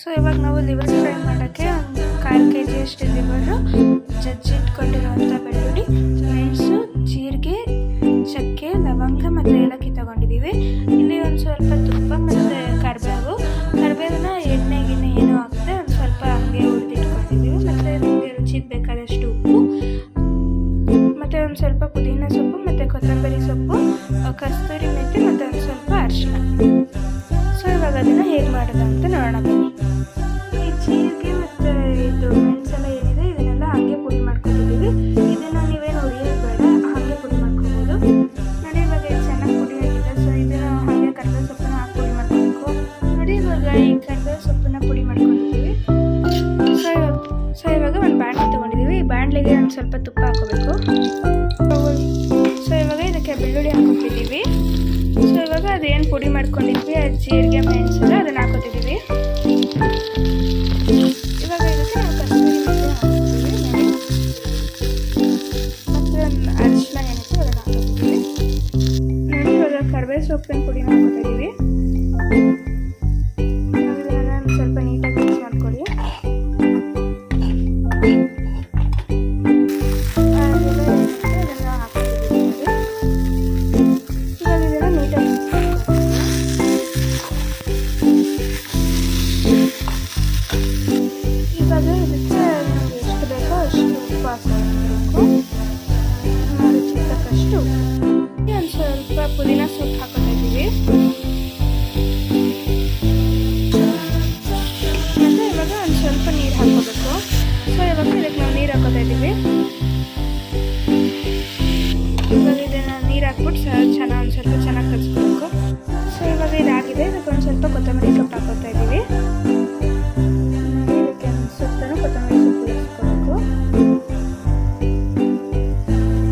So ಇವಾಗ ನಾವು liver fry ಮಾಡೋಕ್ಕೆ ಒಂದು 1/4 kg ಅಷ್ಟು ಲಿವರು, ಜಜ್ಜಿಟ್ಕೊಂಡಿರುವಂಥ ಬೆಳ್ಳುಳ್ಳಿ, ಮೆಣಸು, ಜೀರಿಗೆ, ಚಕ್ಕೆ, ಲವಂಗ ಮತ್ತು ಏಲಕ್ಕಿ ತೊಗೊಂಡಿದ್ದೀವಿ. ಇಲ್ಲಿ ಒಂದು ಸ್ವಲ್ಪ ತುಪ್ಪ ಮತ್ತು ಕರಿಬೇವನ್ನ